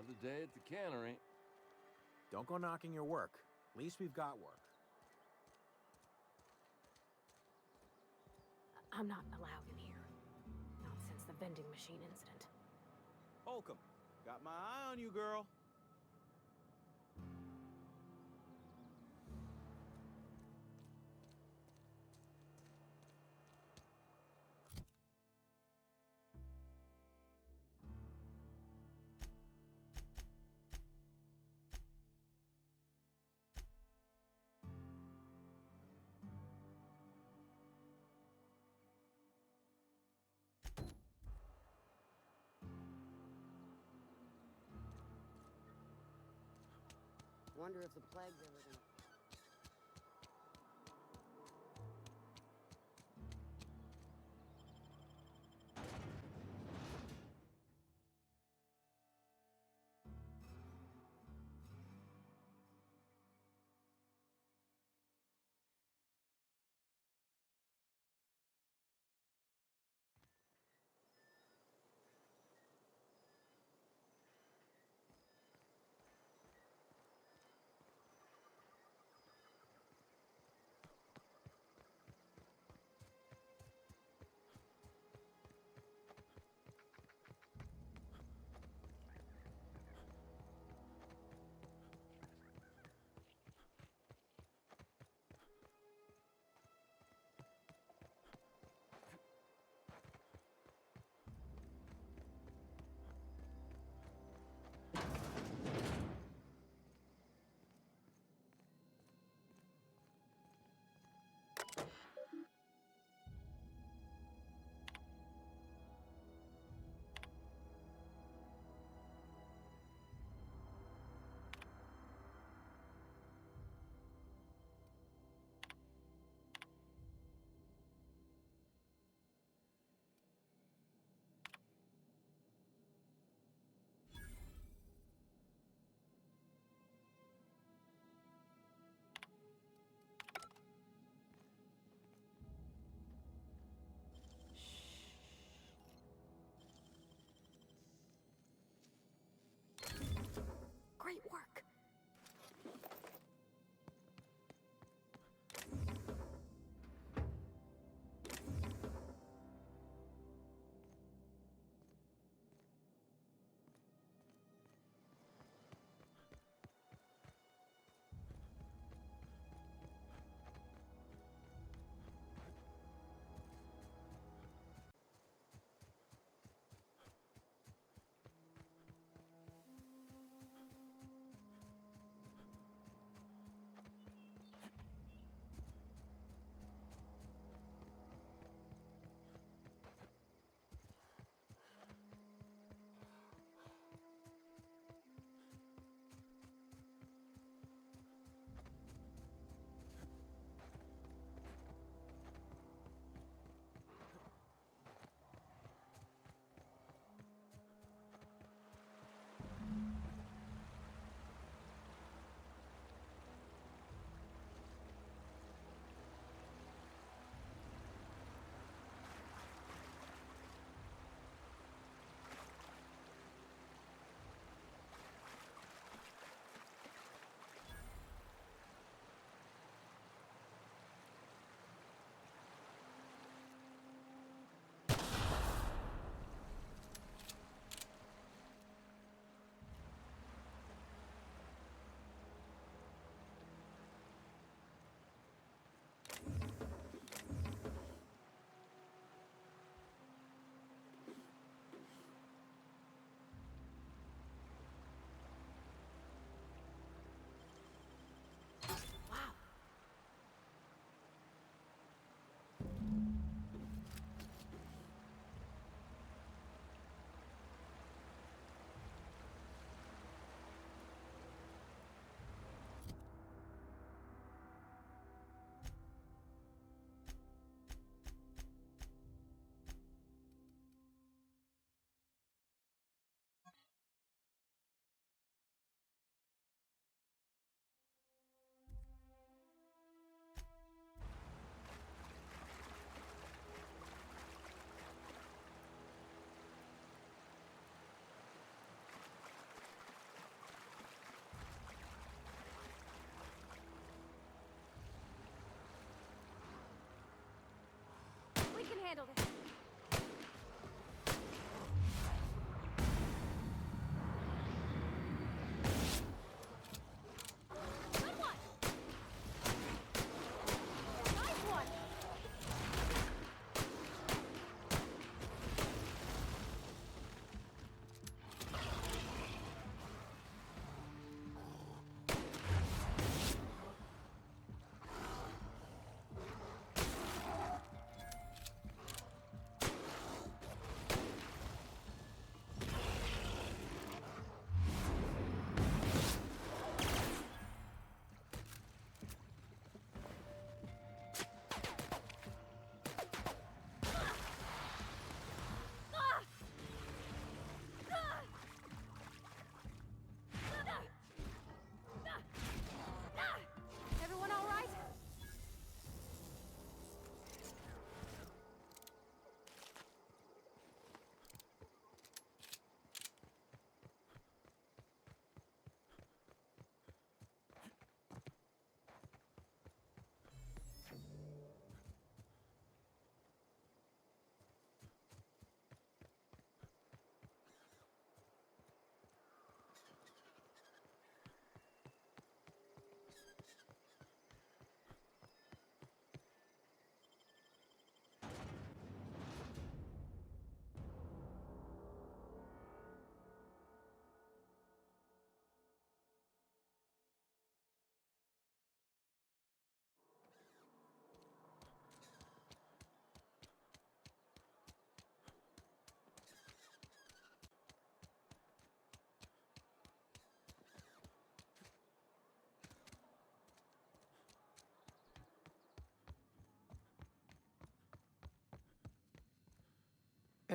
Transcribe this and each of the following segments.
Another day at the cannery. Don't go knocking your work. At least we've got work. I'm not allowed in here. Not since the vending machine incident. Holcomb, got my eye on you, girl. Wonder if the plague's ever gonna...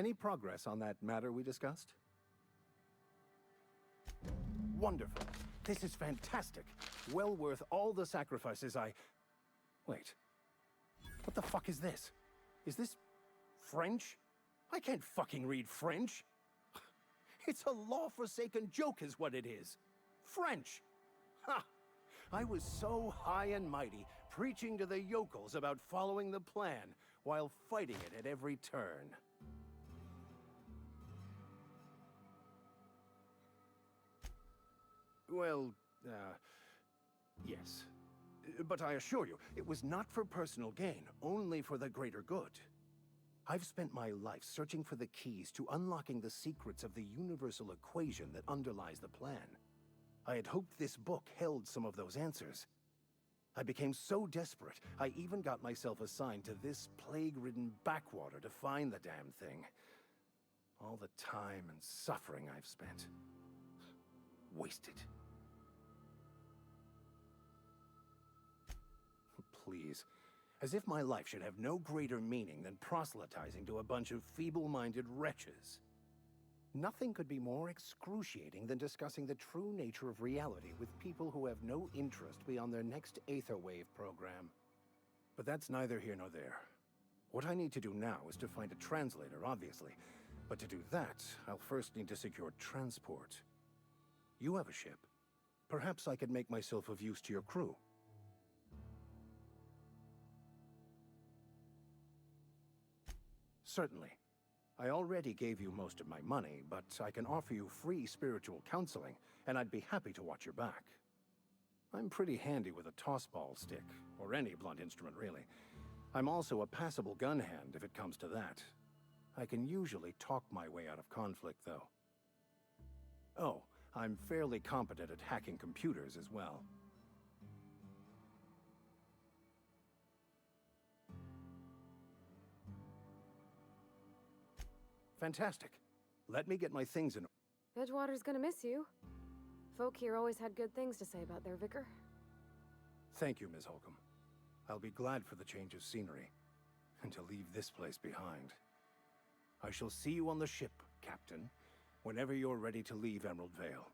Any progress on that matter we discussed? Wonderful. This is fantastic. Well worth all the sacrifices I... Wait. What the fuck is this? Is this French? I can't fucking read French. It's a law-forsaken joke is what it is. French. Ha! I was so high and mighty, preaching to the yokels about following the plan, while fighting it at every turn. Well, yes. But I assure you, it was not for personal gain, only for the greater good. I've spent my life searching for the keys to unlocking the secrets of the universal equation that underlies the plan. I had hoped this book held some of those answers. I became so desperate, I even got myself assigned to this plague-ridden backwater to find the damn thing. All the time and suffering I've spent. Wasted. Please. As if my life should have no greater meaning than proselytizing to a bunch of feeble-minded wretches. Nothing could be more excruciating than discussing the true nature of reality with people who have no interest beyond their next Aetherwave program. But that's neither here nor there. What I need to do now is to find a translator, obviously. But to do that, I'll first need to secure transport. You have a ship. Perhaps I could make myself of use to your crew. Certainly. I already gave you most of my money, but I can offer you free spiritual counseling, and I'd be happy to watch your back. I'm pretty handy with a tossball stick, or any blunt instrument really. I'm also a passable gun hand if it comes to that. I can usually talk my way out of conflict, though. Oh, I'm fairly competent at hacking computers as well. Fantastic. Let me get my things in. Edgewater's gonna miss you. Folk here always had good things to say about their vicar. Thank you, Ms. Holcomb. I'll be glad for the change of scenery, and to leave this place behind. I shall see you on the ship, Captain, whenever you're ready to leave Emerald Vale.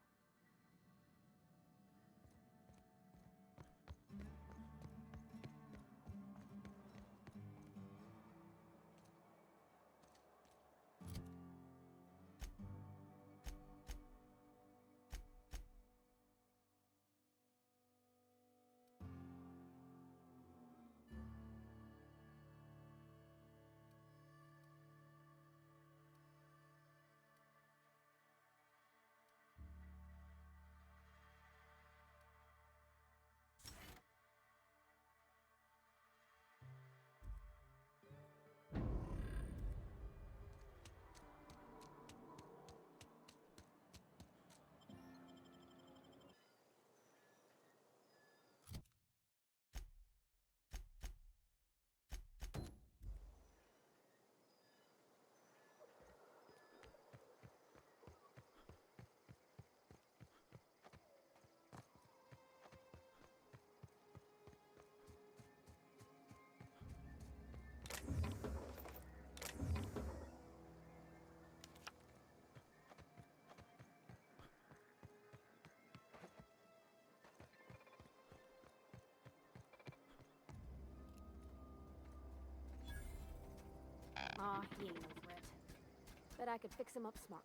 Aw, he ain't over it. Bet I could fix him up smart.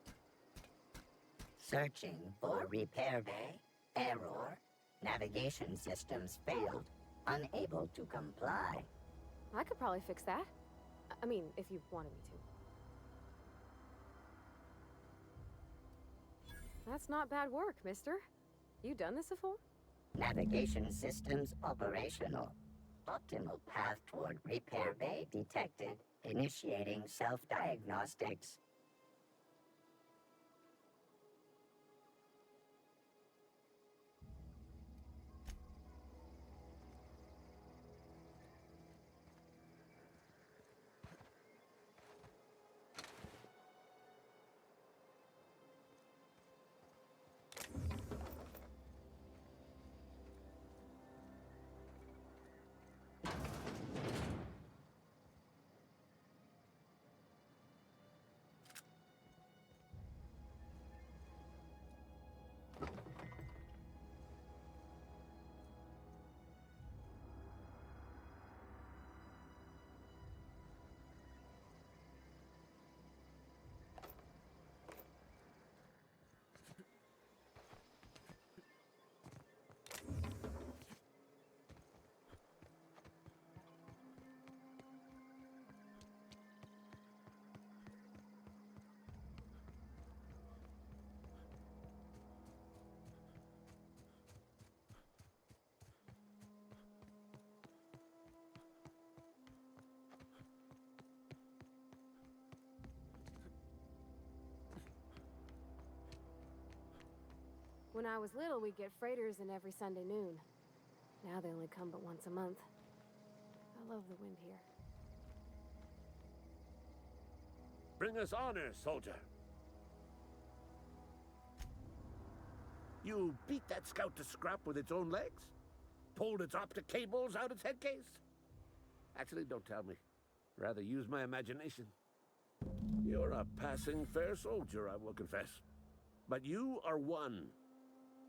Searching for repair bay. Error. Navigation systems failed. Unable to comply. I could probably fix that. I mean, if you wanted me to. That's not bad work, mister. You done this before? Navigation systems operational. Optimal path toward repair bay detected. Initiating self-diagnostics. When I was little, we'd get freighters in every Sunday noon. Now they only come but once a month. I love the wind here. Bring us honor, soldier. You beat that scout to scrap with its own legs? Pulled its optic cables out its headcase? Actually, don't tell me. Rather use my imagination. You're a passing fair soldier, I will confess. But you are one,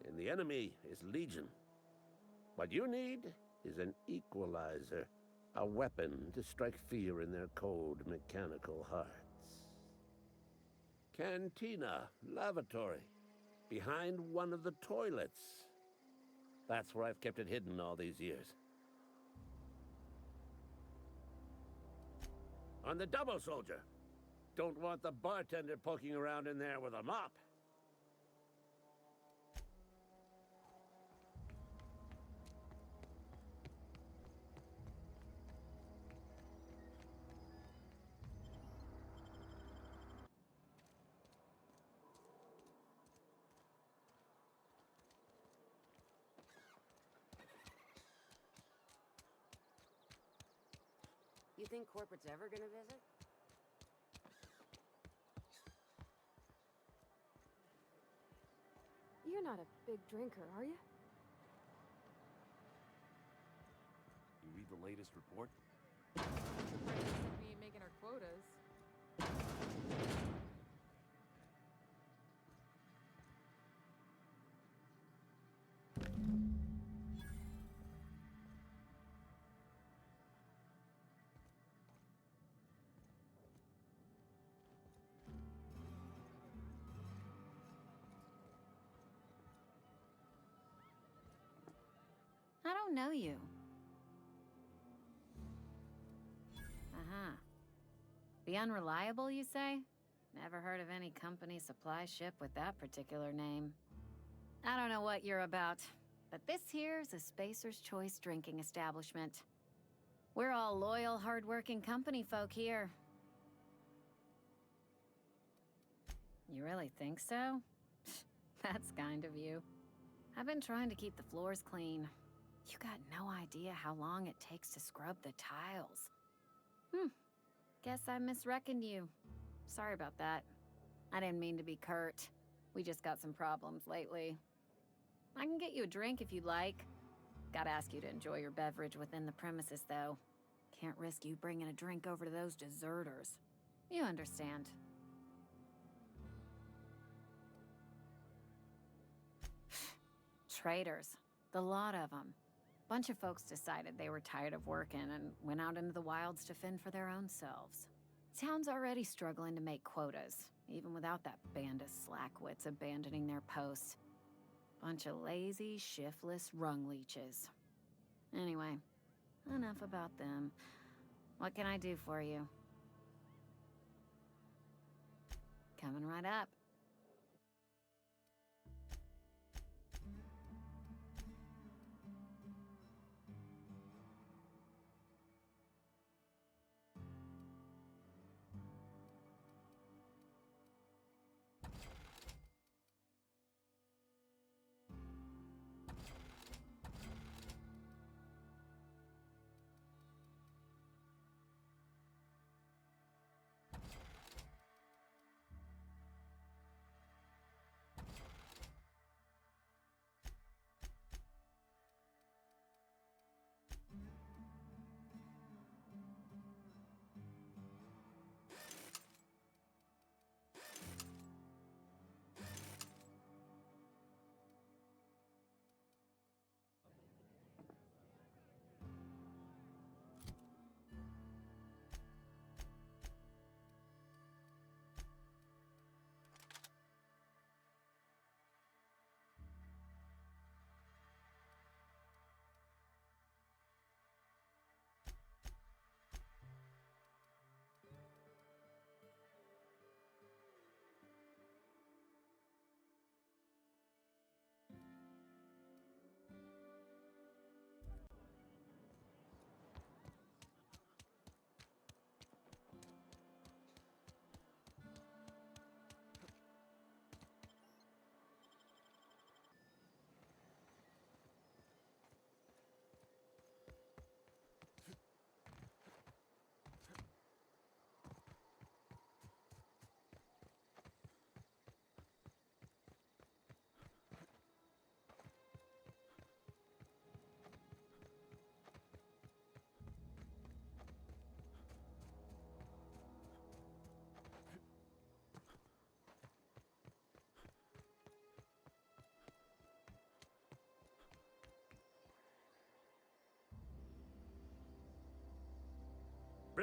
and the enemy is legion. What you need is an equalizer, a weapon to strike fear in their cold, mechanical hearts. Cantina, lavatory, behind one of the toilets. That's where I've kept it hidden all these years. On the double, soldier. Don't want the bartender poking around in there with a mop. You think corporate's ever gonna visit? You're not a big drinker, are you? You read the latest report? We ain't making our quotas. I don't know you. Uh-huh. The Unreliable, you say? Never heard of any company supply ship with that particular name. I don't know what you're about, but this here's a Spacer's Choice drinking establishment. We're all loyal, hard-working company folk here. You really think so? That's kind of you. I've been trying to keep the floors clean. You got no idea how long it takes to scrub the tiles. Guess I misreckoned you. Sorry about that. I didn't mean to be curt. We just got some problems lately. I can get you a drink if you'd like. Gotta ask you to enjoy your beverage within the premises, though. Can't risk you bringing a drink over to those deserters. You understand. Traitors. The lot of them. Bunch of folks decided they were tired of working and went out into the wilds to fend for their own selves. Town's already struggling to make quotas, even without that band of slackwits abandoning their posts. Bunch of lazy, shiftless rung leeches. Anyway, enough about them. What can I do for you? Coming right up.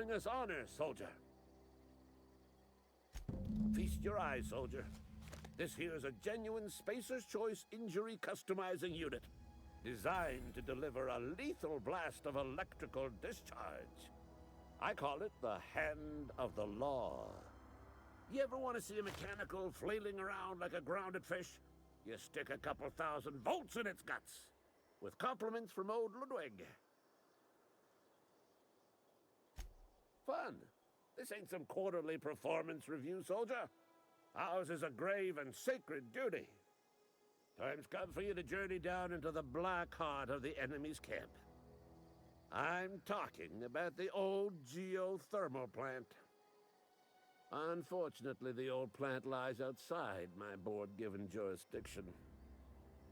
bring us honor, soldier. Feast your eyes, soldier. This here is a genuine Spacer's Choice injury customizing unit, designed to deliver a lethal blast of electrical discharge. I call it the Hand of the Law. You ever want to see a mechanical flailing around like a grounded fish? You stick a couple thousand volts in its guts. With compliments from old Ludwig. Fun. This ain't some quarterly performance review, soldier. Ours is a grave and sacred duty. Time's come for you to journey down into the black heart of the enemy's camp. I'm talking about the old geothermal plant. Unfortunately, the old plant lies outside my board-given jurisdiction.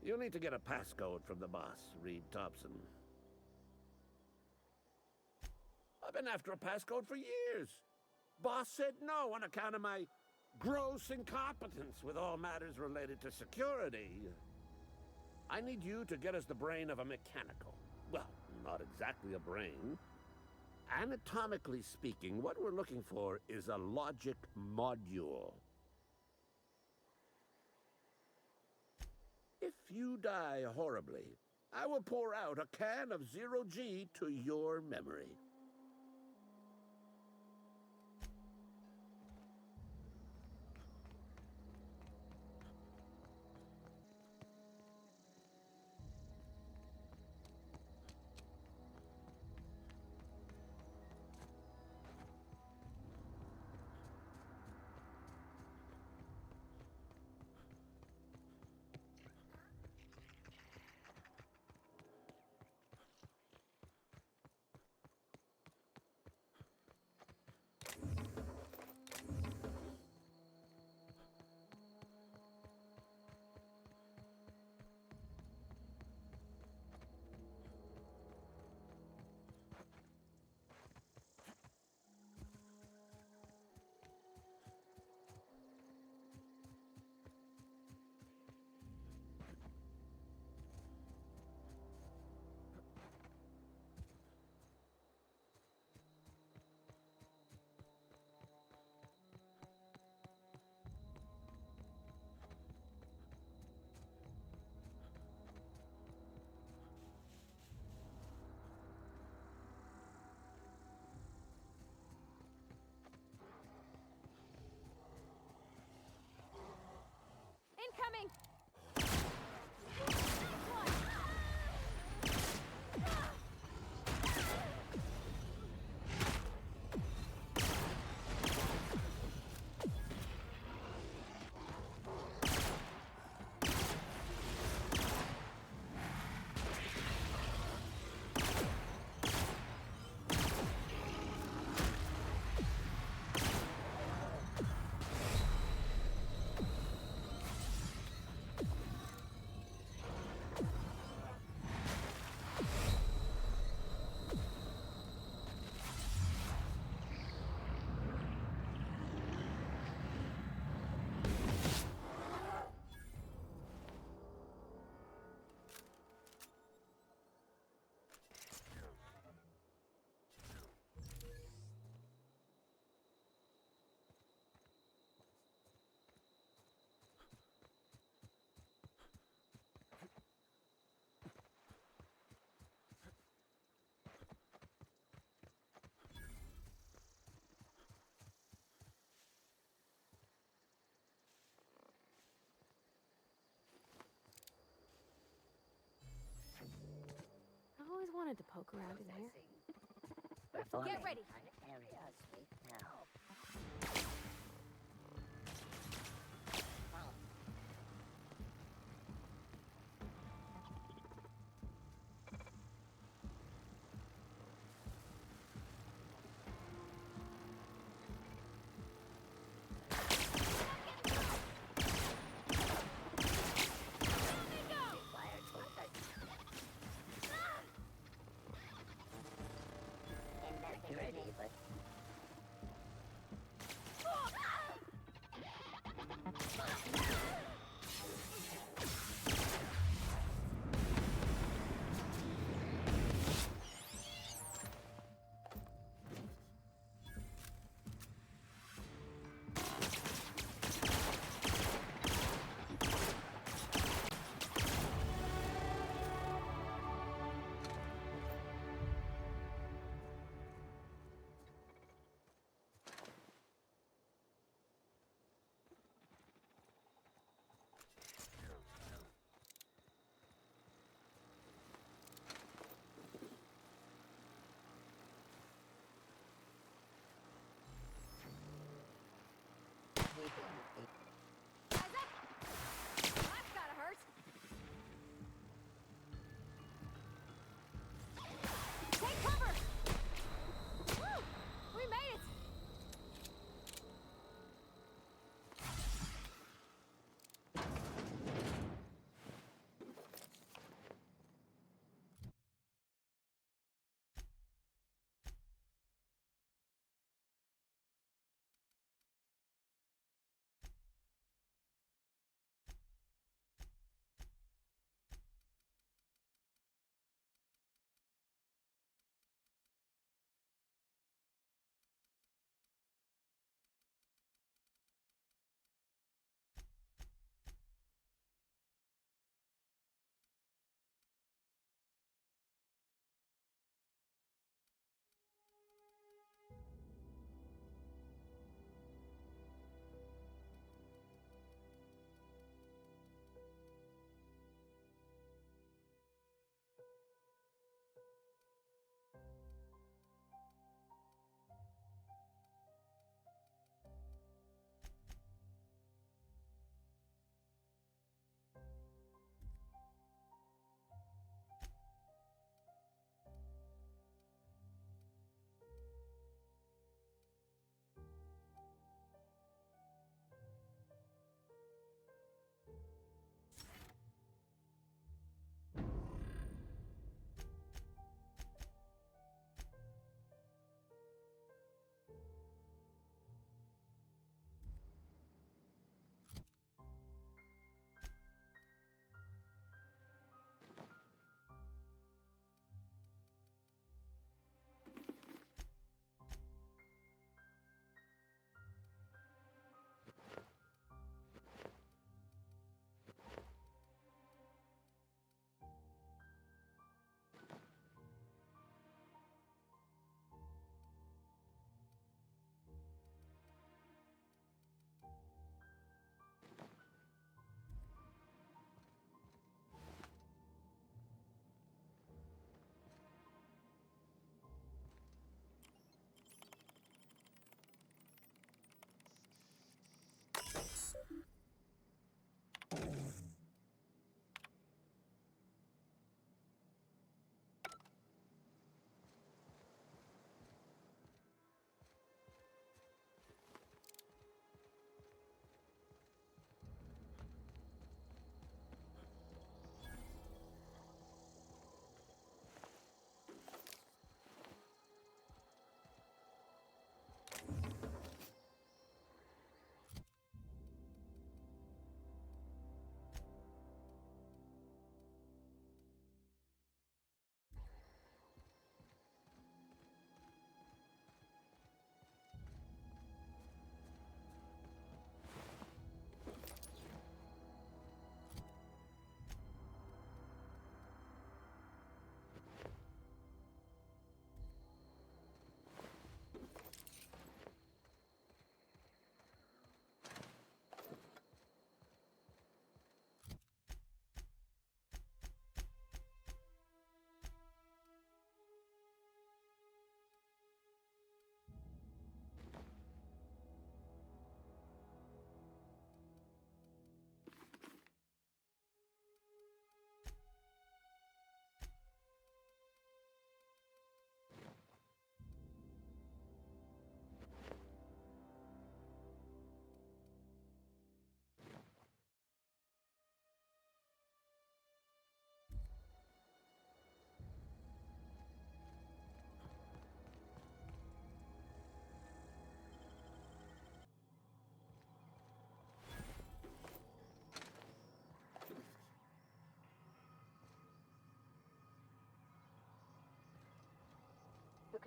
You'll need to get a passcode from the boss, Reed Thompson. I've been after a passcode for years. Boss said no on account of my gross incompetence with all matters related to security. I need you to get us the brain of a mechanical. Well, not exactly a brain. Anatomically speaking, what we're looking for is a logic module. If you die horribly, I will pour out a can of 0G to your memory. Incoming! I've always wanted to poke around in here. Get ready. An area sweep now. Ready, but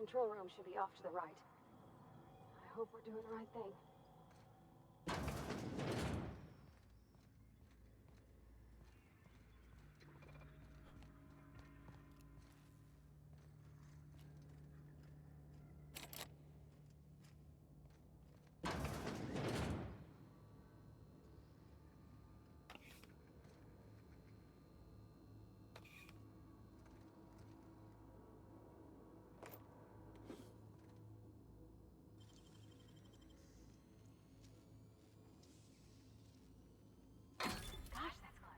control room should be off to the right. I hope we're doing the right thing. Gosh, that's clever.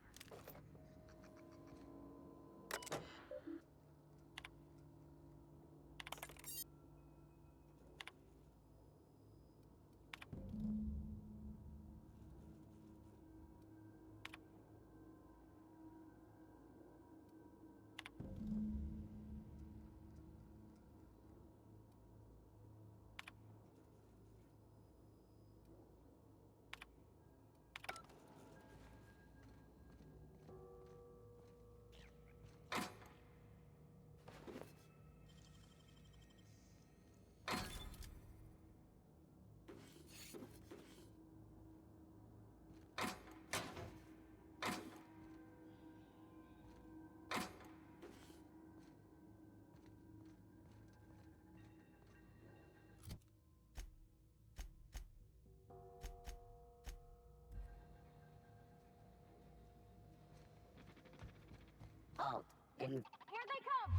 Alt. In. Here they come!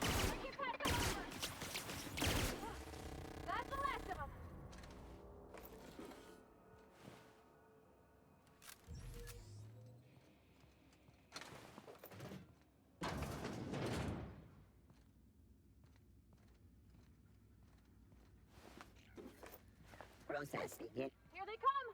I can pass them over! That's the last of them! Process begin. Here they come!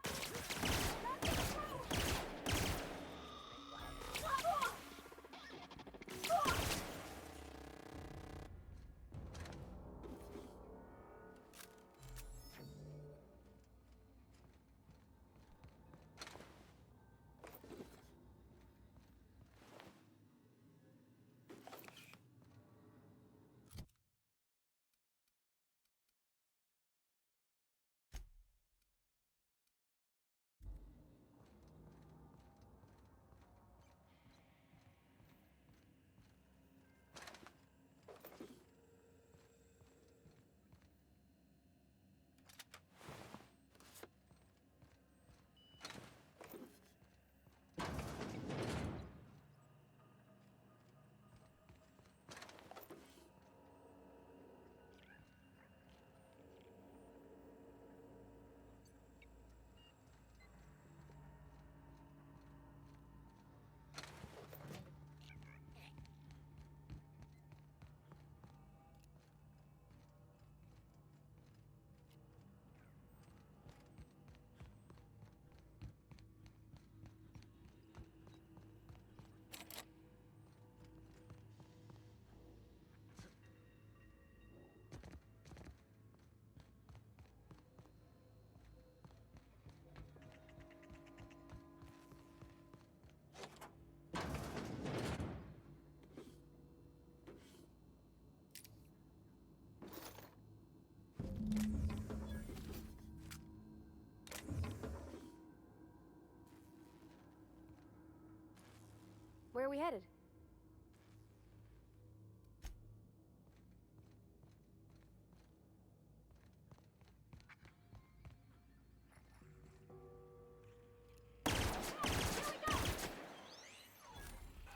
Where are we headed?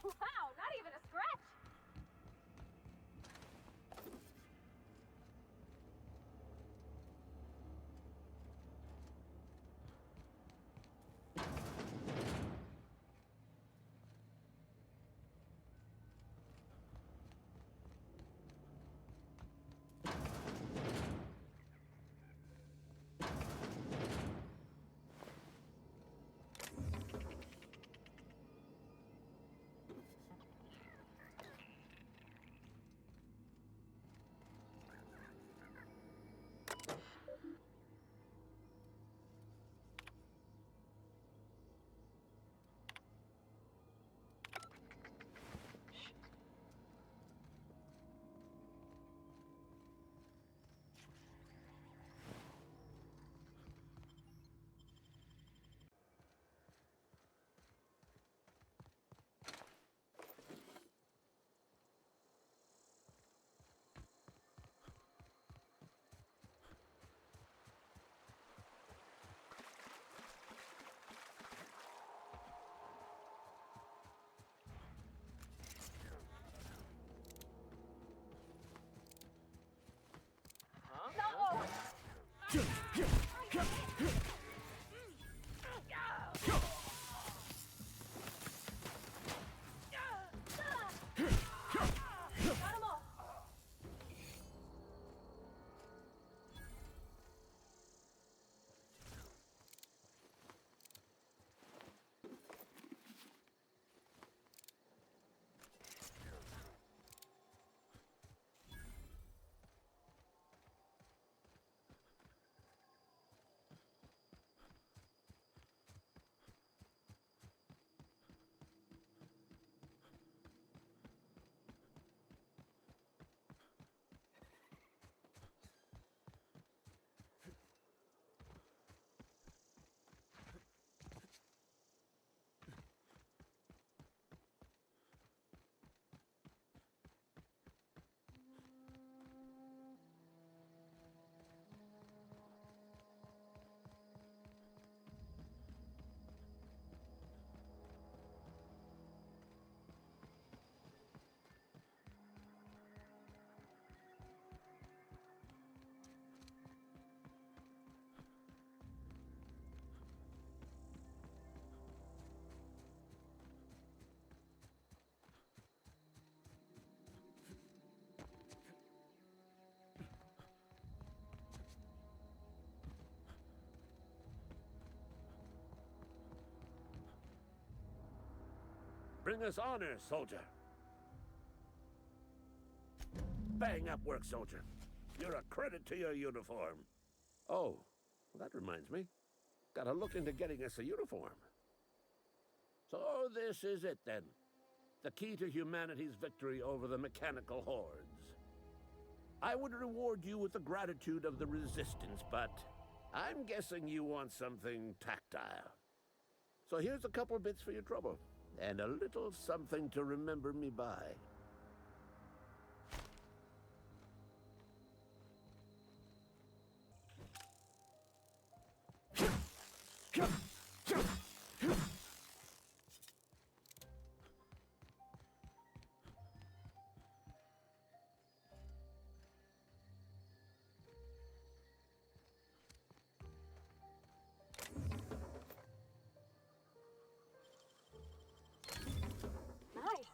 Wow, not even a scratch! Bring us honor, soldier. Bang up work, soldier. You're a credit to your uniform. Oh, well, that reminds me. Gotta look into getting us a uniform. So this is it, then. The key to humanity's victory over the mechanical hordes. I would reward you with the gratitude of the Resistance, but I'm guessing you want something tactile. So here's a couple bits for your trouble, and a little something to remember me by. Nice.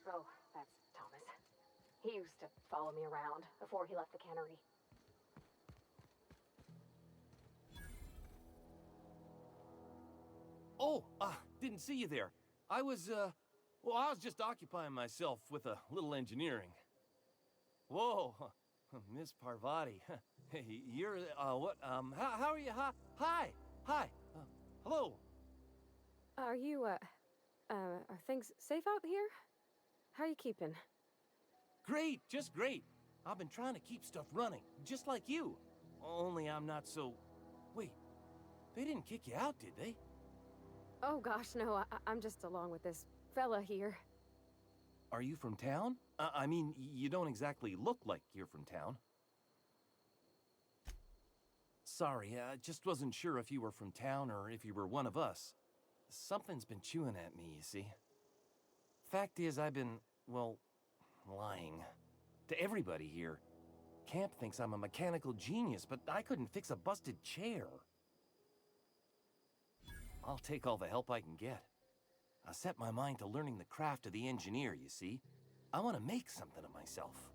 Oh, that's Thomas. He used to follow me around before he left the cannery. Oh, didn't see you there. I was just occupying myself with a little engineering. Whoa, Miss Parvati. Hey, you're, what, how are you? Hi, hello. Are you, are things safe out here? How are you keeping? Great, just great. I've been trying to keep stuff running, just like you. Only I'm not so... Wait, they didn't kick you out, did they? Oh gosh, no, I'm just along with this fella here. Are you from town? I mean, you don't exactly look like you're from town. Sorry, I just wasn't sure if you were from town or if you were one of us. something's been chewing at me, you see. Fact is, I've been, well, lying. To everybody here. Camp thinks I'm a mechanical genius, but I couldn't fix a busted chair. I'll take all the help I can get. I set my mind to learning the craft of the engineer, you see. I want to make something of myself.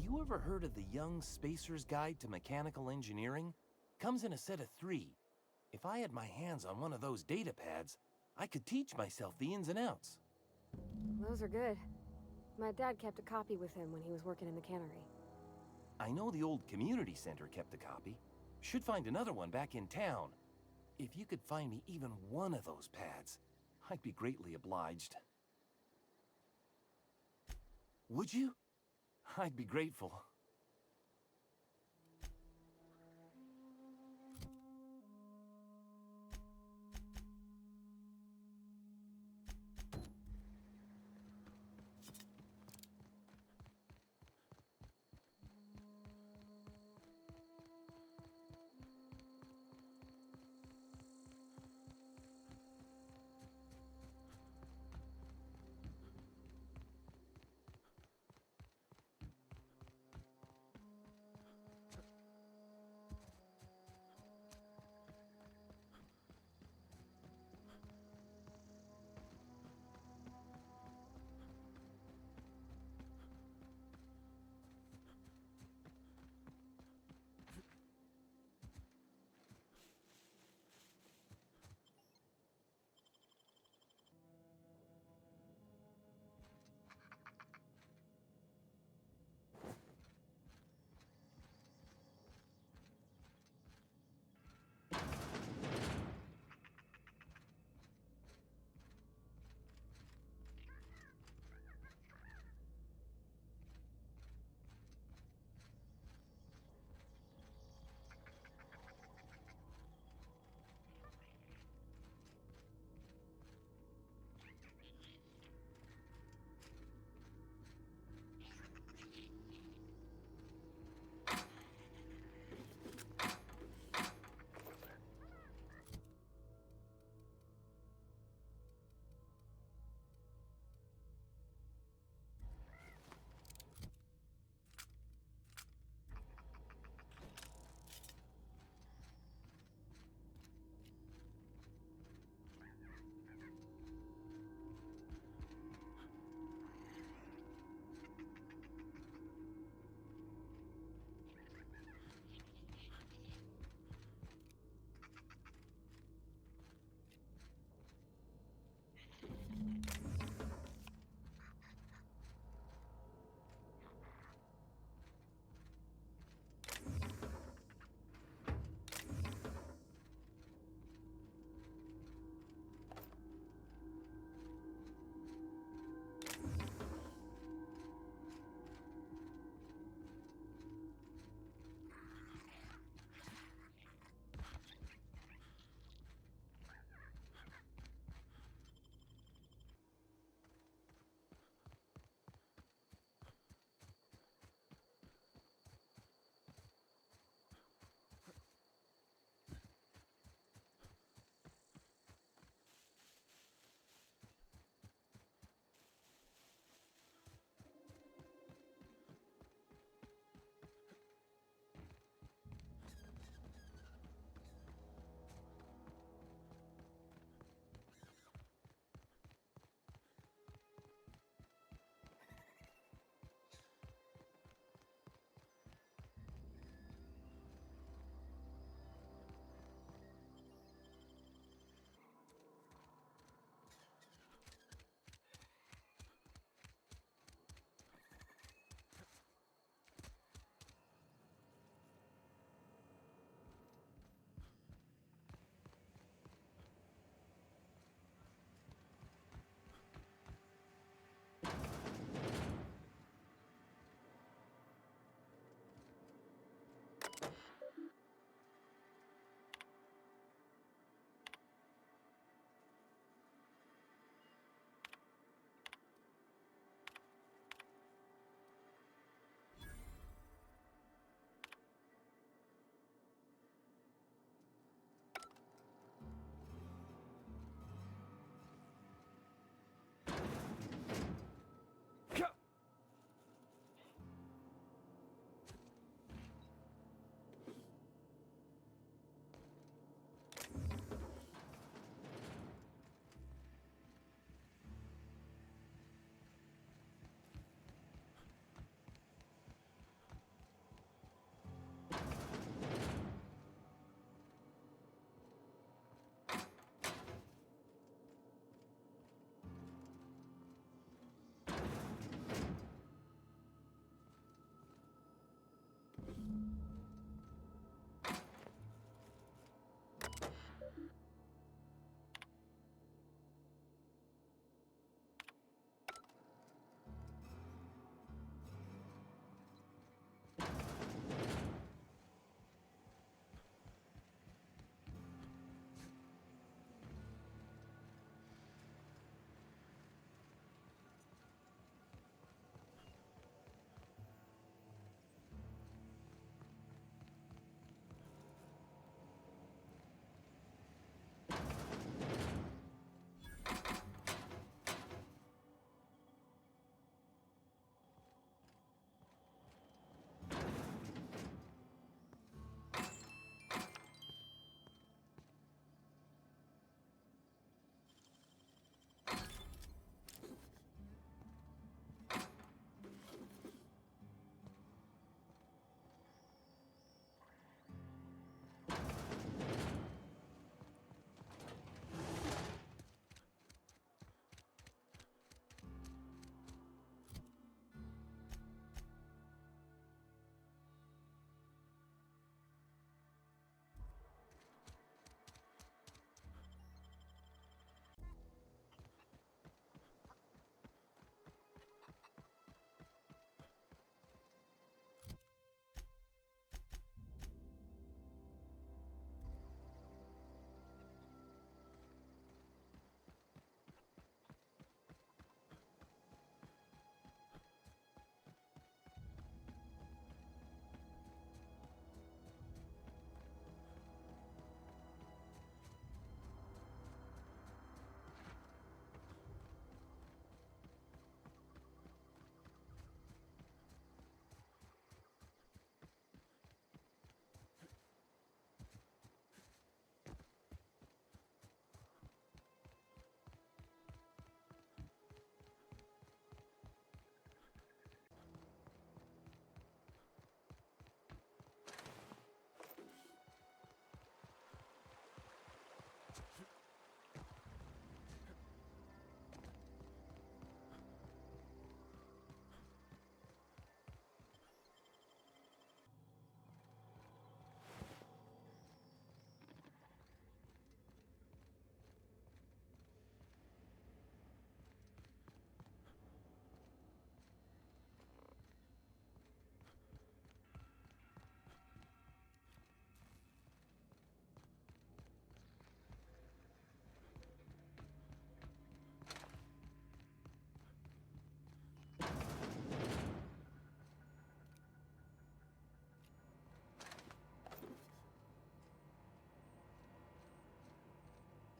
You ever heard of the Young Spacer's Guide to Mechanical Engineering? Comes in a set of 3. If I had my hands on one of those data pads, I could teach myself the ins and outs. Those are good. My dad kept a copy with him when he was working in the cannery. I know the old community center kept a copy. Should find another one back in town. If you could find me even one of those pads, I'd be greatly obliged. Would you? I'd be grateful.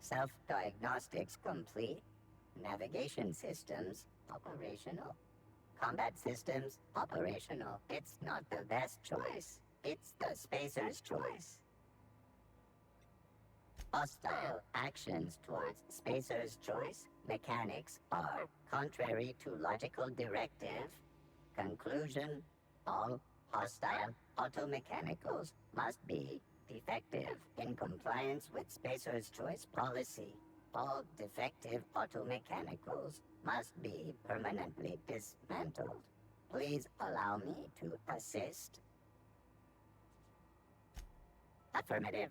Self-diagnostics complete. Navigation systems operational. Combat systems operational. It's not the best choice. It's the spacer's choice. Hostile actions towards spacer's choice mechanics are contrary to logical directive. Conclusion: all hostile automechanicals must be defective in compliance with spacer's choice policy. All defective automechanicals must be permanently dismantled. Please allow me to assist. Affirmative.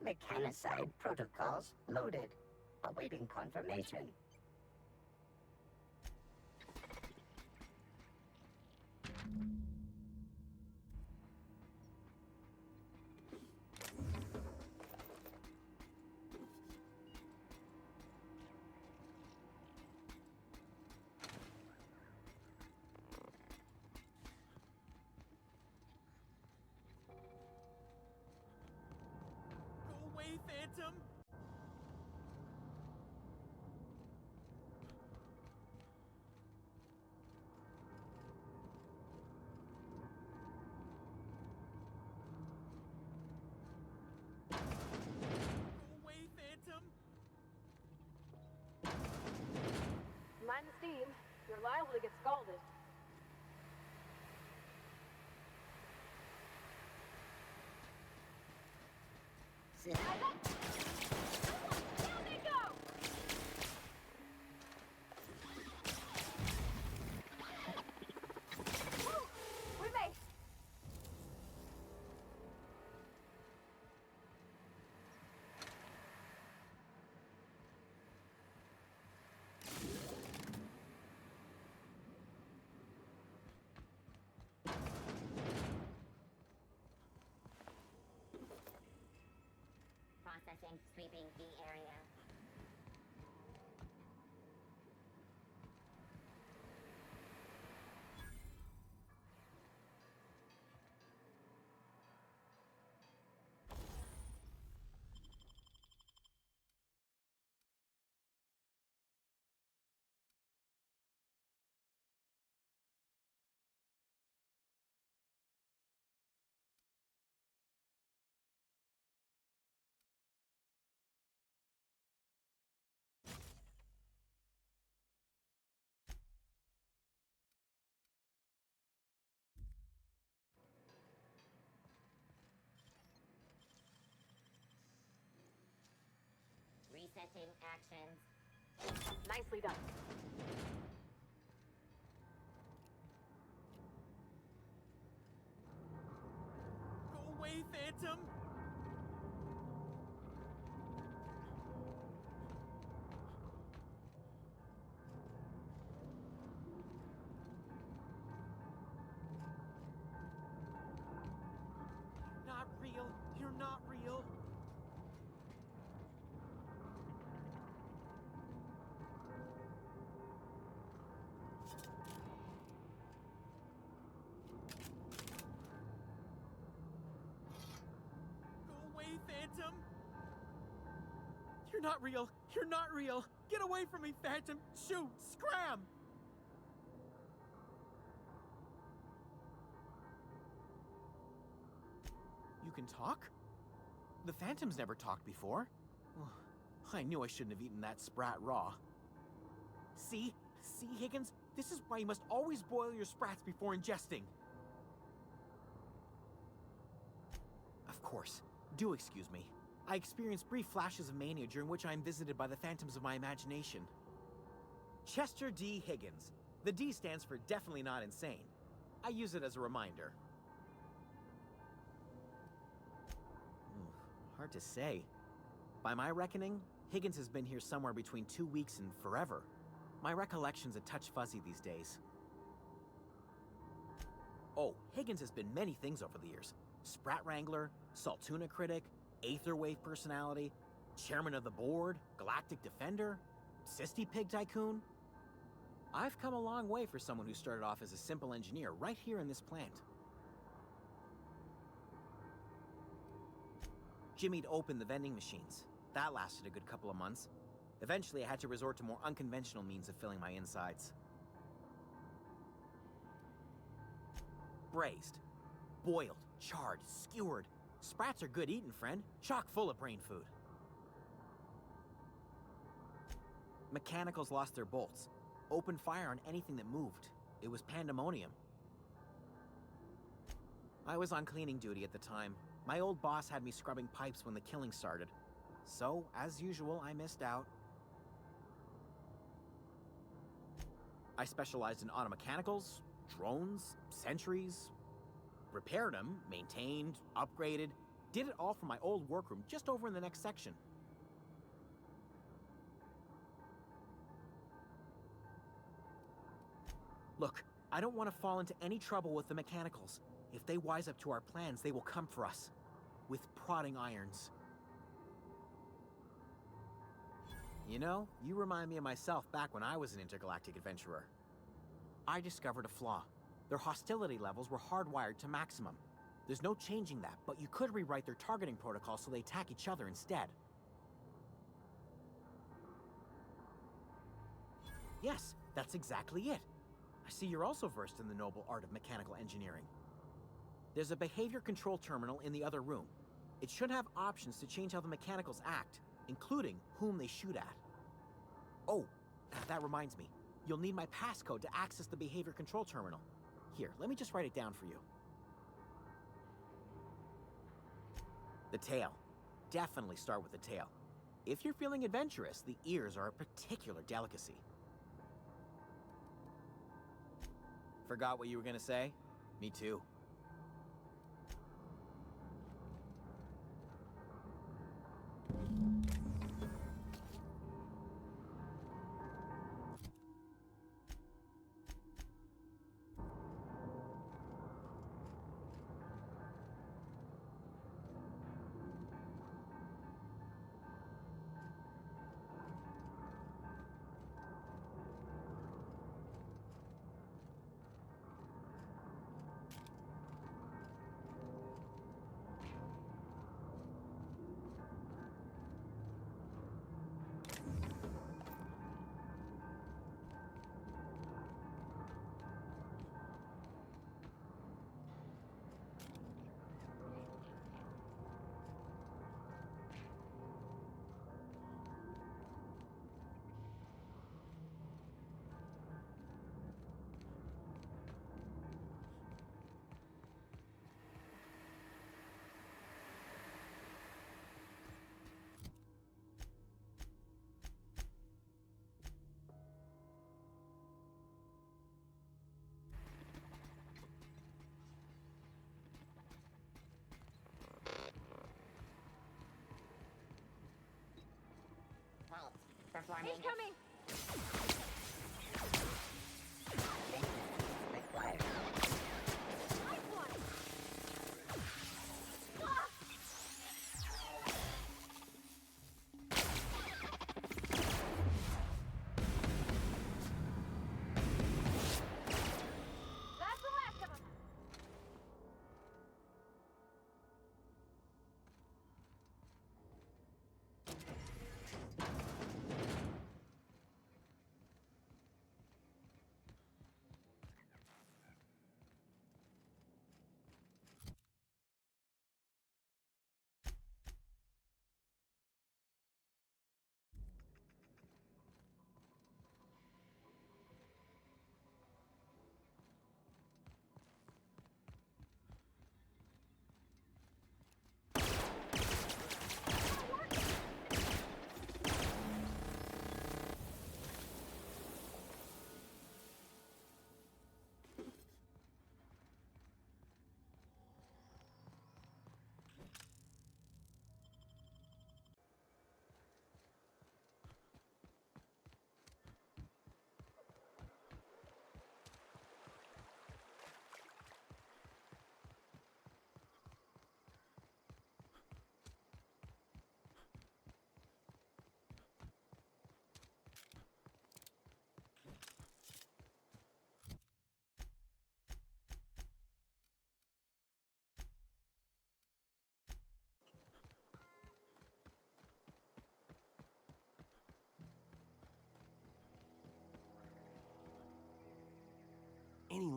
Mechanicide protocols loaded. Awaiting confirmation. Go away, Phantom! Go away, Phantom! Mind the steam. You're liable to get scalded. Down they go! Woo! We made it. Processing, sweeping the area. Resetting actions. Nicely done. Go away, Phantom! Not real. You're not real. Go away, Phantom! You're not real. You're not real. Get away from me, Phantom. Shoot! Scram! You can talk? The Phantom's never talked before. I knew I shouldn't have eaten that sprat raw. See? See, Higgins? This is why you must always boil your sprats before ingesting. Of course. Do excuse me. I experience brief flashes of mania during which I am visited by the phantoms of my imagination. Chester D. Higgins. The D stands for definitely not insane. I use it as a reminder. Hard to say. By my reckoning, Higgins has been here somewhere between 2 weeks and forever. My recollection's a touch fuzzy these days. Oh, Higgins has been many things over the years. Sprat Wrangler, Saltuna Critic, Aetherwave Personality, Chairman of the Board, Galactic Defender, Sisty Pig Tycoon. I've come a long way for someone who started off as a simple engineer right here in this plant. Jimmy'd open the vending machines. That lasted a good couple of months. Eventually, I had to resort to more unconventional means of filling my insides. Braised, boiled, charred, skewered. Sprats are good eating, friend. Chock full of brain food. Mechanicals lost their bolts. Opened fire on anything that moved. It was pandemonium. I was on cleaning duty at the time. My old boss had me scrubbing pipes when the killing started. So, as usual, I missed out. I specialized in automechanicals, drones, sentries. Repaired them, maintained, upgraded. Did it all from my old workroom just over in the next section. Look, I don't want to fall into any trouble with the mechanicals. If they wise up to our plans, they will come for us. With prodding irons. You know, you remind me of myself back when I was an intergalactic adventurer. I discovered a flaw. Their hostility levels were hardwired to maximum. There's no changing that, but you could rewrite their targeting protocol so they attack each other instead. Yes, that's exactly it. I see you're also versed in the noble art of mechanical engineering. There's a behavior control terminal in the other room. It should have options to change how the mechanicals act, including whom they shoot at. Oh, that reminds me. You'll need my passcode to access the behavior control terminal. Here, let me just write it down for you. The tail. Definitely start with the tail. If you're feeling adventurous, the ears are a particular delicacy. Forgot what you were gonna say? Me too. He's coming! Required. Nice one! Ah! That's the last of them!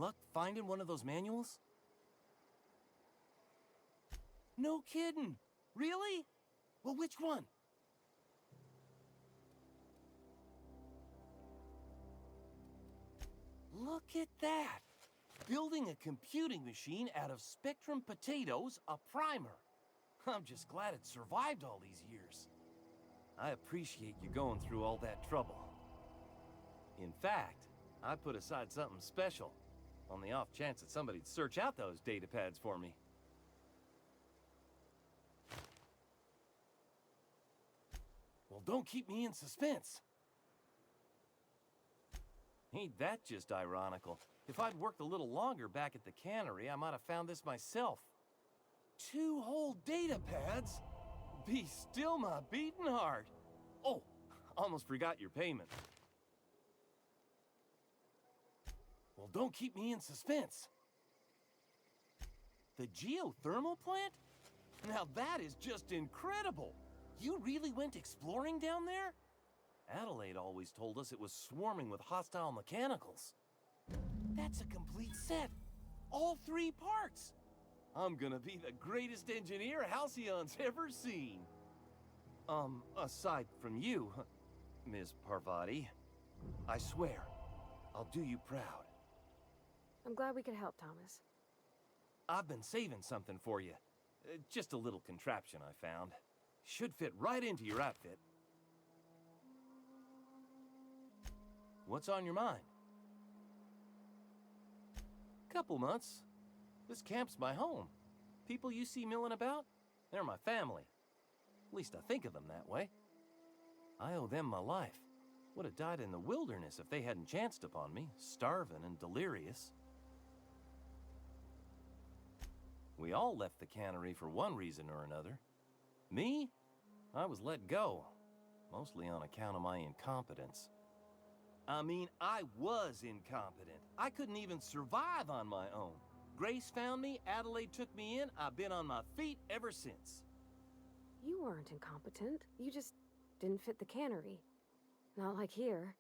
luck finding one of those manuals? No kidding. Really? Well, which one? Look at that! Building a computing machine out of Spectrum potatoes, a primer. I'm just glad it survived all these years. I appreciate you going through all that trouble. In fact, I put aside something special, on the off chance that somebody'd search out those data pads for me. Well, don't keep me in suspense. Ain't that just ironical? If I'd worked a little longer back at the cannery, I might have found this myself. 2 whole data pads? Be still my beating heart. Oh, almost forgot your payment. Well, don't keep me in suspense. The geothermal plant? Now that is just incredible. You really went exploring down there? Adelaide always told us it was swarming with hostile mechanicals. That's a complete set. All 3 parts. I'm gonna be the greatest engineer Halcyon's ever seen. Aside from you, Ms. Parvati, I swear, I'll do you proud. I'm glad we could help, Thomas. I've been saving something for you. Just a little contraption I found. Should fit right into your outfit. What's on your mind? Couple months. This camp's my home. People you see milling about, they're my family. At least I think of them that way. I owe them my life. Would have died in the wilderness if they hadn't chanced upon me, starving and delirious. We all left the cannery for one reason or another. Me? I was let go, mostly on account of my incompetence. I mean, I was incompetent. I couldn't even survive on my own. Grace found me, Adelaide took me in, I've been on my feet ever since. You weren't incompetent. You just didn't fit the cannery. Not like here.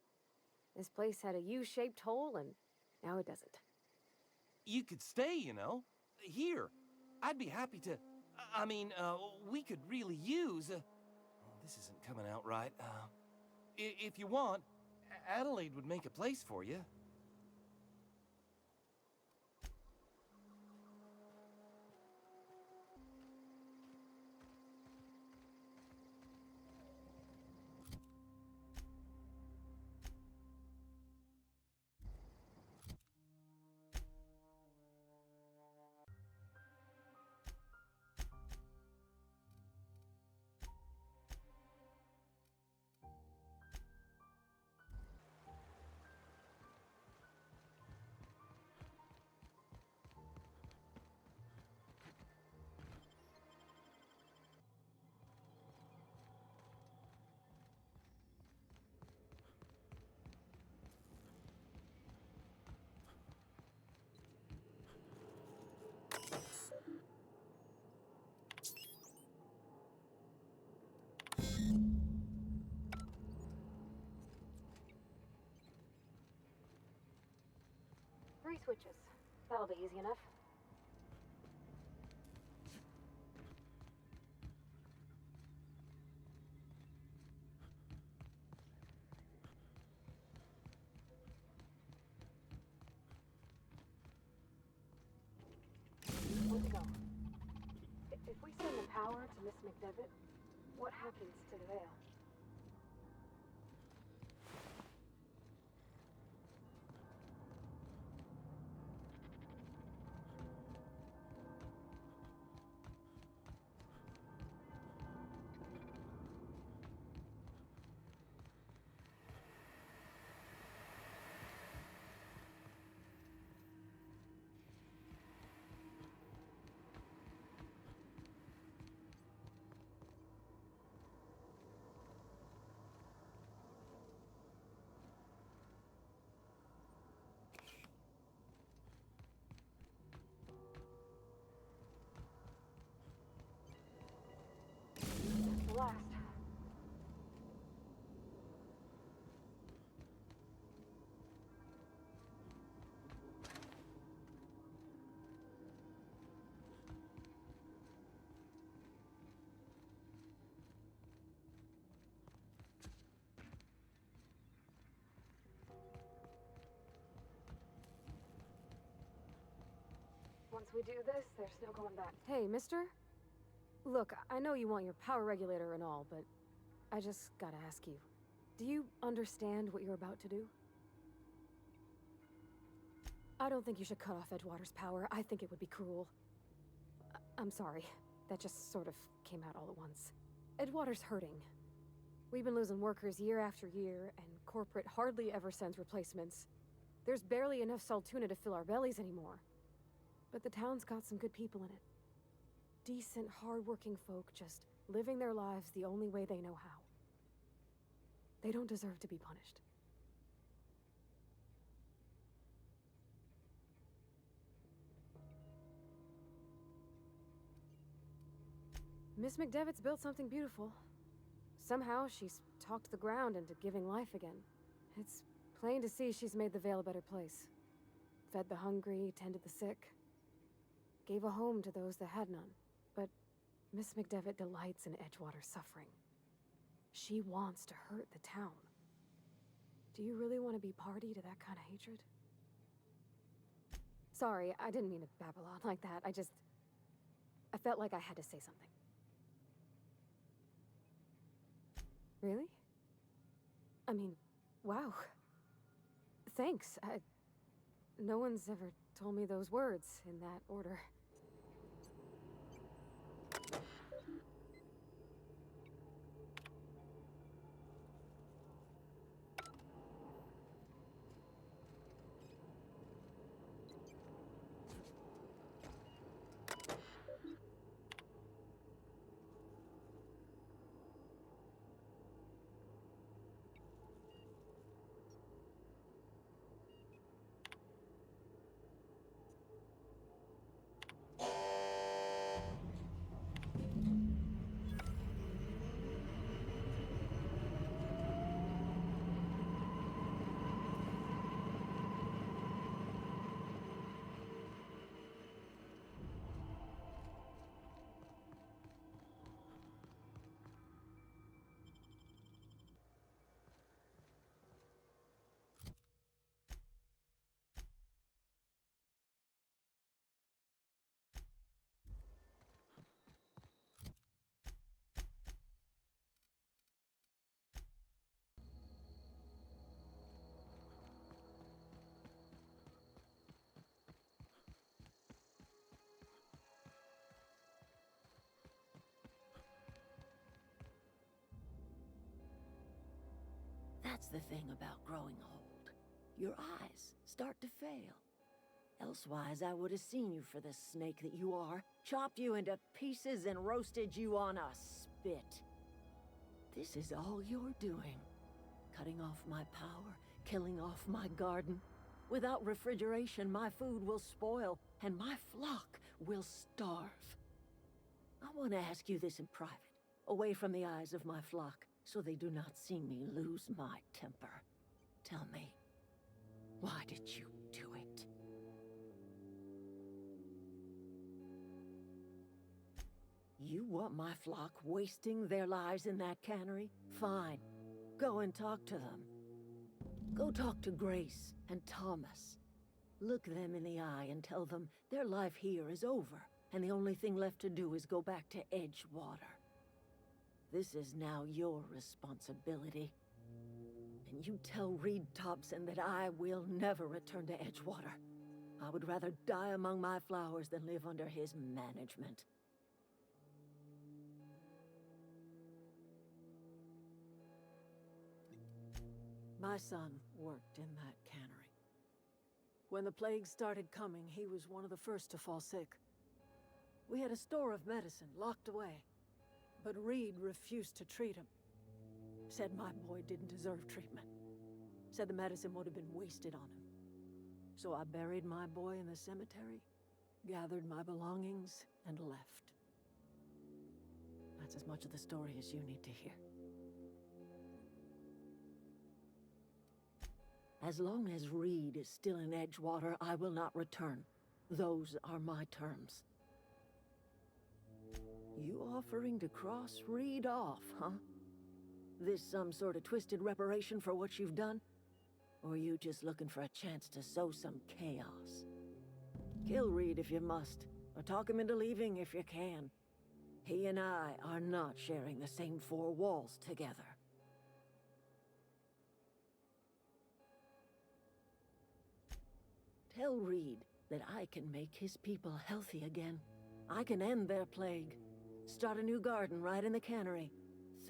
This place had a U-shaped hole, and now it doesn't. You could stay, you know. Here. I'd be happy to... we could really use... this isn't coming out right. If you want, Adelaide would make a place for you. Three switches. That'll be easy enough. Where'd it go? If we send the power to Miss McDevitt, what happens to the veil? once we do this, there's no going back. Hey, mister? Look, I know you want your power regulator and all, but I just gotta ask you. Do you understand what you're about to do? I don't think you should cut off Edgewater's power. I think it would be cruel. I'm sorry. That just sort of came out all at once. Edgewater's hurting. We've been losing workers year after year, and corporate hardly ever sends replacements. There's barely enough Saltuna to fill our bellies anymore. But the town's got some good people in it. Decent, hard-working folk just living their lives the only way they know how. They don't deserve to be punished. Miss McDevitt's built something beautiful. Somehow, she's talked the ground into giving life again. It's plain to see she's made the Vale a better place. Fed the hungry, tended the sick. Gave a home to those that had none. But Miss McDevitt delights in Edgewater's suffering. She wants to hurt the town. Do you really want to be party to that kind of hatred? Sorry, I didn't mean to babble on like that. I felt like I had to say something. Really? I mean, wow. Thanks. No one's ever told me those words in that order. That's the thing about growing old. Your eyes start to fail. Elsewise, I would have seen you for the snake that you are, chopped you into pieces and roasted you on a spit. This is all you're doing. Cutting off my power, killing off my garden. Without refrigeration, my food will spoil, and my flock will starve. I want to ask you this in private, away from the eyes of my flock, so they do not see me lose my temper. Tell me, why did you do it? You want my flock wasting their lives in that cannery? Fine. Go and talk to them. Go talk to Grace and Thomas. Look them in the eye and tell them their life here is over, and the only thing left to do is go back to Edgewater. This is now your responsibility. And you tell Reed Thompson that I will never return to Edgewater. I would rather die among my flowers than live under his management. My son worked in that cannery. When the plague started coming, he was one of the first to fall sick. We had a store of medicine locked away, but Reed refused to treat him. Said my boy didn't deserve treatment. Said the medicine would have been wasted on him. So I buried my boy in the cemetery, gathered my belongings, and left. That's as much of the story as you need to hear. As long as Reed is still in Edgewater, I will not return. Those are my terms. You offering to cross Reed off, huh? This some sort of twisted reparation for what you've done? Or are you just looking for a chance to sow some chaos? Kill Reed if you must, or talk him into leaving if you can. He and I are not sharing the same four walls together. Tell Reed that I can make his people healthy again. I can end their plague. Start a new garden right in the cannery.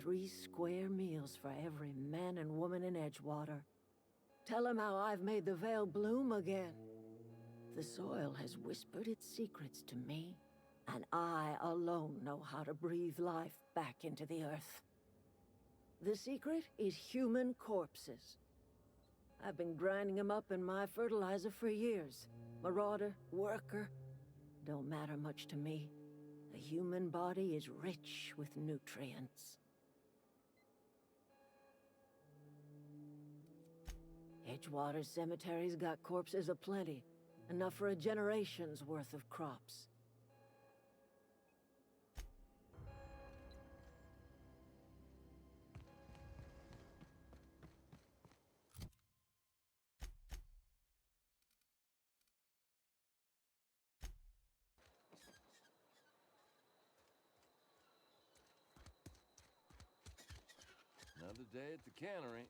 3 square meals for every man and woman in Edgewater. Tell him how I've made the Vale bloom again. The soil has whispered its secrets to me, and I alone know how to breathe life back into the earth. The secret is human corpses. I've been grinding them up in my fertilizer for years. Marauder, worker, don't matter much to me. The human body is rich with nutrients. Edgewater Cemetery's got corpses aplenty, enough for a generation's worth of crops. Another day at the cannery.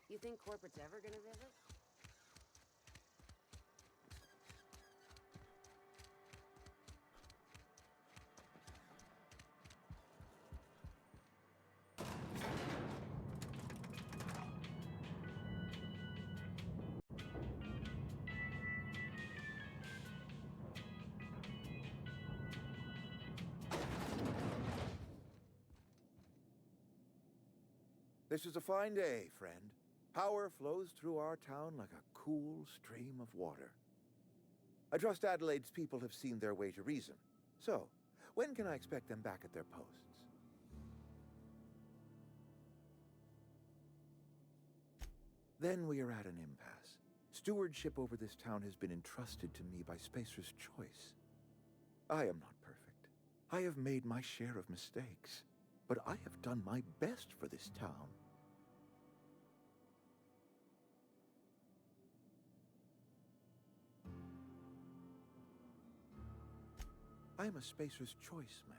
You think corporate's ever gonna visit? This is a fine day, friend. Power flows through our town like a cool stream of water. I trust Adelaide's people have seen their way to reason. So, when can I expect them back at their posts? Then we are at an impasse. Stewardship over this town has been entrusted to me by Spacer's choice. I am not perfect. I have made my share of mistakes. But I have done my best for this town. I am a Spacer's Choice man.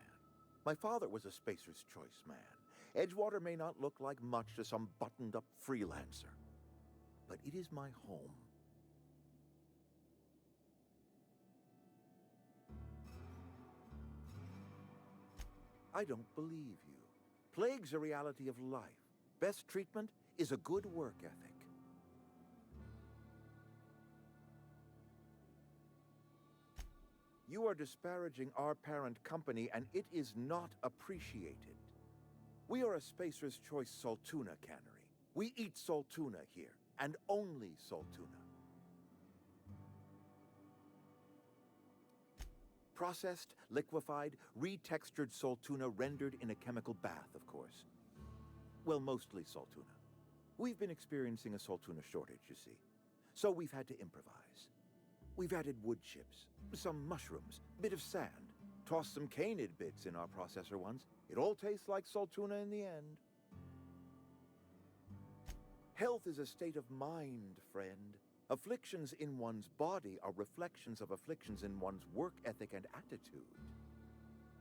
My father was a Spacer's Choice man. Edgewater may not look like much to some buttoned-up freelancer, but it is my home. I don't believe you. Plague's a reality of life. Best treatment is a good work ethic. You are disparaging our parent company, and it is not appreciated. We are a Spacer's Choice Saltuna cannery. We eat Saltuna here, and only Saltuna. Processed, liquefied, retextured Saltuna rendered in a chemical bath, of course. Well, mostly Saltuna. We've been experiencing a Saltuna shortage, you see. So we've had to improvise. We've added wood chips, some mushrooms, bit of sand, tossed some canid bits in our processor once. It all tastes like Saltuna in the end. Health is a state of mind, friend. Afflictions in one's body are reflections of afflictions in one's work ethic and attitude.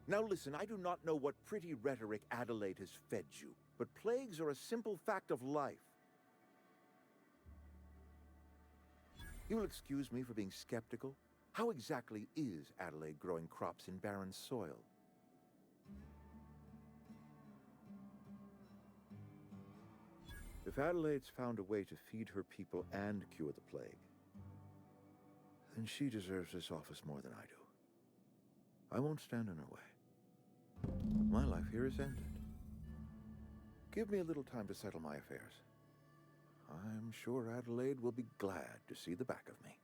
Now listen, I do not know what pretty rhetoric Adelaide has fed you, but plagues are a simple fact of life. You'll excuse me for being skeptical. How exactly is Adelaide growing crops in barren soil? If Adelaide's found a way to feed her people and cure the plague, then she deserves this office more than I do. I won't stand in her way. My life here is ended. Give me a little time to settle my affairs. I'm sure Adelaide will be glad to see the back of me.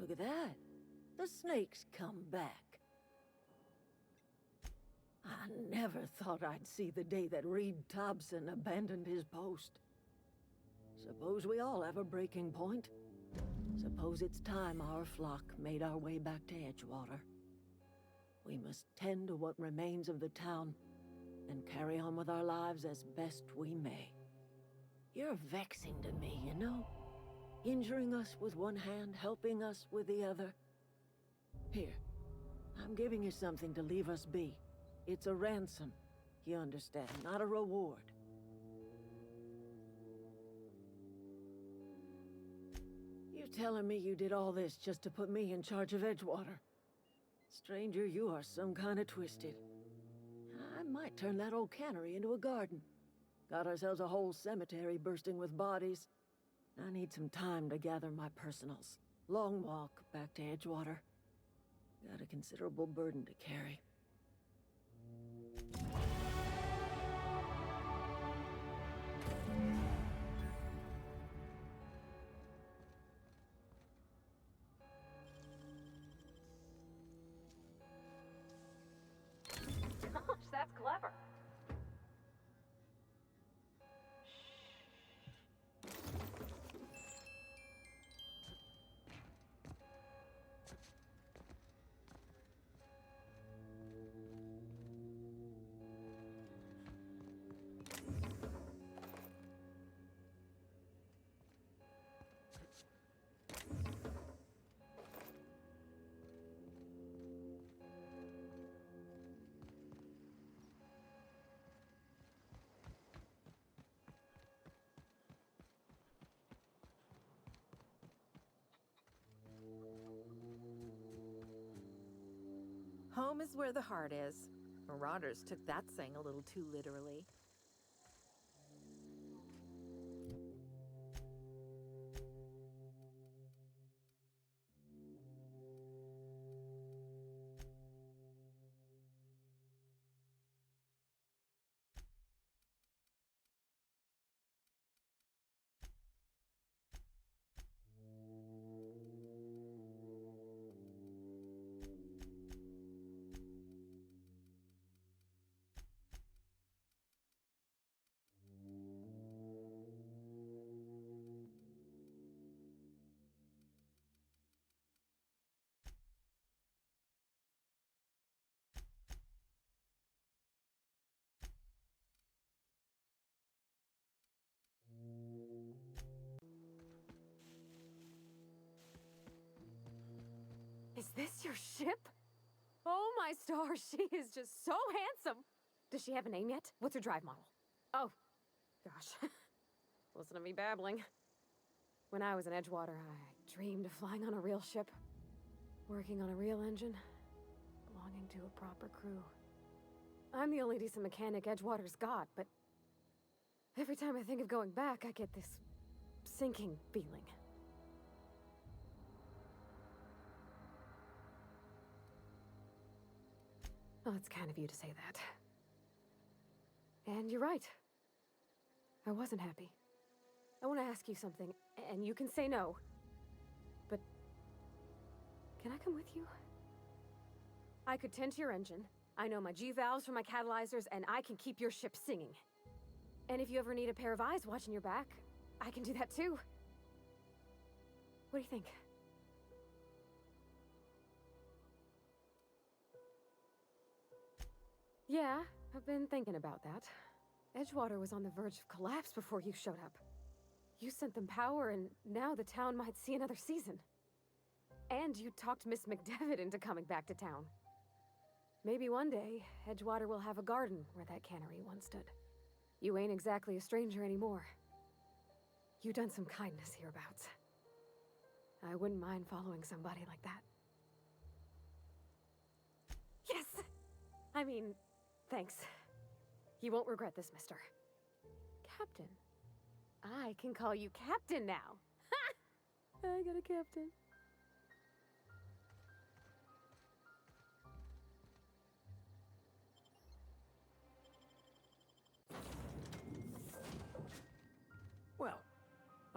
look at that. The snake's come back. I never thought I'd see the day that Reed Thompson abandoned his post. Suppose we all have a breaking point. Suppose it's time our flock made our way back to Edgewater. We must tend to what remains of the town and carry on with our lives as best we may. You're vexing to me, you know? Injuring us with one hand, helping us with the other. Here, I'm giving you something to leave us be. It's a ransom, you understand, not a reward. You telling me you did all this just to put me in charge of Edgewater? Stranger, you are some kind of twisted. I might turn that old cannery into a garden. Got ourselves a whole cemetery bursting with bodies. I need some time to gather my personals. Long walk back to Edgewater. Got a considerable burden to carry. Gosh, that's clever. Home is where the heart is. Marauders took that saying a little too literally. Is this your ship? Oh my stars, she is just so handsome. Does she have a name yet? What's her drive model? Oh, gosh. Listen to me babbling. When I was in Edgewater, I dreamed of flying on a real ship, working on a real engine, belonging to a proper crew. I'm the only decent mechanic Edgewater's got, but every time I think of going back, I get this sinking feeling. Well, it's kind of you to say that. And you're right. I wasn't happy. I want to ask you something, and you can say no. But can I come with you? I could tend to your engine. I know my G-valves for my catalyzers, and I can keep your ship singing. And if you ever need a pair of eyes watching your back, I can do that too. What do you think? Yeah, I've been thinking about that. Edgewater was on the verge of collapse before you showed up. You sent them power, and now the town might see another season. And you talked Miss McDevitt into coming back to town. Maybe one day, Edgewater will have a garden where that cannery once stood. You ain't exactly a stranger anymore. You done some kindness hereabouts. I wouldn't mind following somebody like that. Yes! I mean, thanks. You won't regret this, mister. Captain. I can call you Captain now. Ha! I got a captain. Well,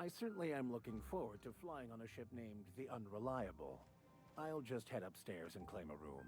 I certainly am looking forward to flying on a ship named the Unreliable. I'll just head upstairs and claim a room.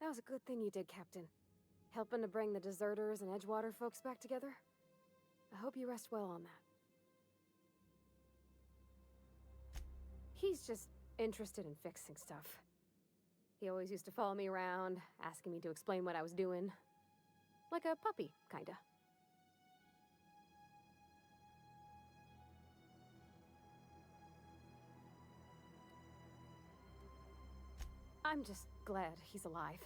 That was a good thing you did, Captain. Helping to bring the deserters and Edgewater folks back together. I hope you rest well on that. He's just interested in fixing stuff. He always used to follow me around, asking me to explain what I was doing. Like a puppy, kinda. I'm just glad he's alive.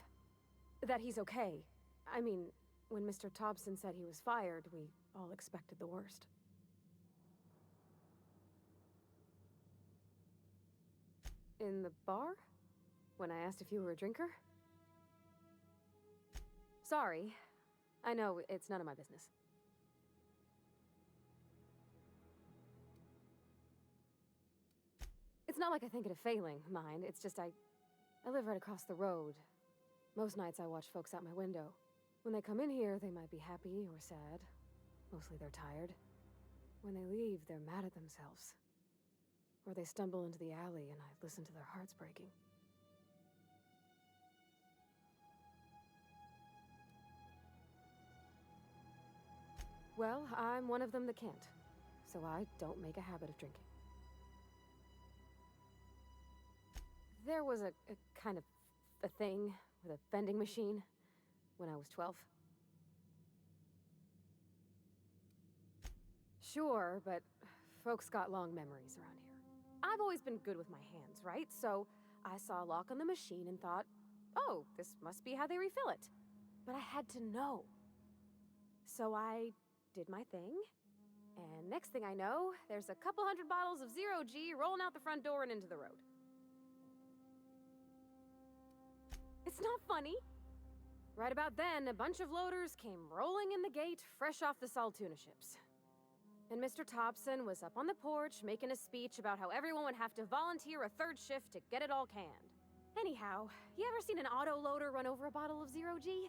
That he's okay. I mean, when Mr. Thompson said he was fired, we all expected the worst. In the bar? When I asked if you were a drinker? Sorry. I know, it's none of my business. It's not like I think it a failing, mind. It's just I live right across the road. Most nights I watch folks out my window. When they come in here, they might be happy or sad. Mostly they're tired. When they leave, they're mad at themselves. Or they stumble into the alley and I listen to their hearts breaking. Well, I'm one of them that can't. So I don't make a habit of drinking. There was a kind of a thing with a vending machine when I was 12. Sure, but folks got long memories around here. I've always been good with my hands, right? So I saw a lock on the machine and thought, oh, this must be how they refill it. But I had to know. So I did my thing, and next thing I know, there's a couple hundred bottles of 0G rolling out the front door and into the road. It's not funny. Right about then, a bunch of loaders came rolling in the gate, fresh off the Saltuna ships. And Mr. Thompson was up on the porch making a speech about how everyone would have to volunteer a third shift to get it all canned. Anyhow, you ever seen an auto loader run over a bottle of 0G?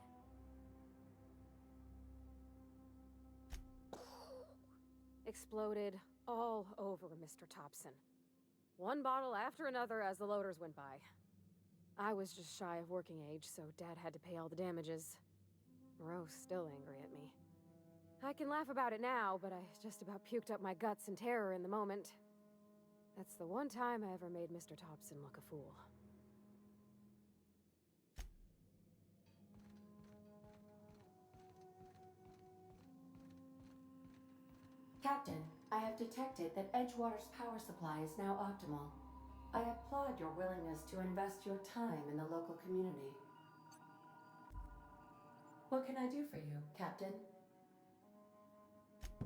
Exploded all over Mr. Thompson. One bottle after another as the loaders went by. I was just shy of working age, so Dad had to pay all the damages. Moreau's still angry at me. I can laugh about it now, but I just about puked up my guts in terror in the moment. That's the one time I ever made Mr. Thompson look a fool. Captain, I have detected that Edgewater's power supply is now optimal. I applaud your willingness to invest your time in the local community. What can I do for you, Captain?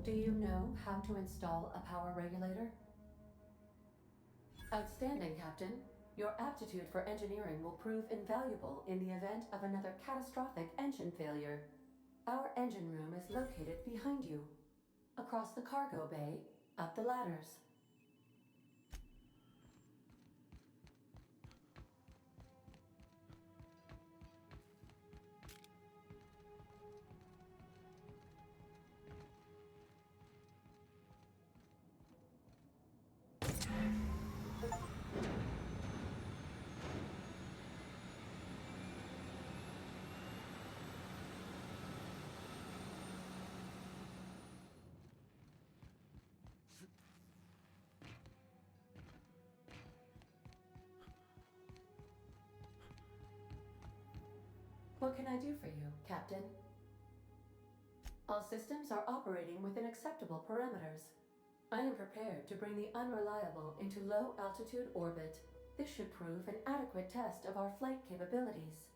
Do you know how to install a power regulator? Outstanding, Captain. Your aptitude for engineering will prove invaluable in the event of another catastrophic engine failure. Our engine room is located behind you. Across the cargo bay, up the ladders. What can I do for you, Captain? All systems are operating within acceptable parameters. I am prepared to bring the unreliable into low-altitude orbit. This should prove an adequate test of our flight capabilities.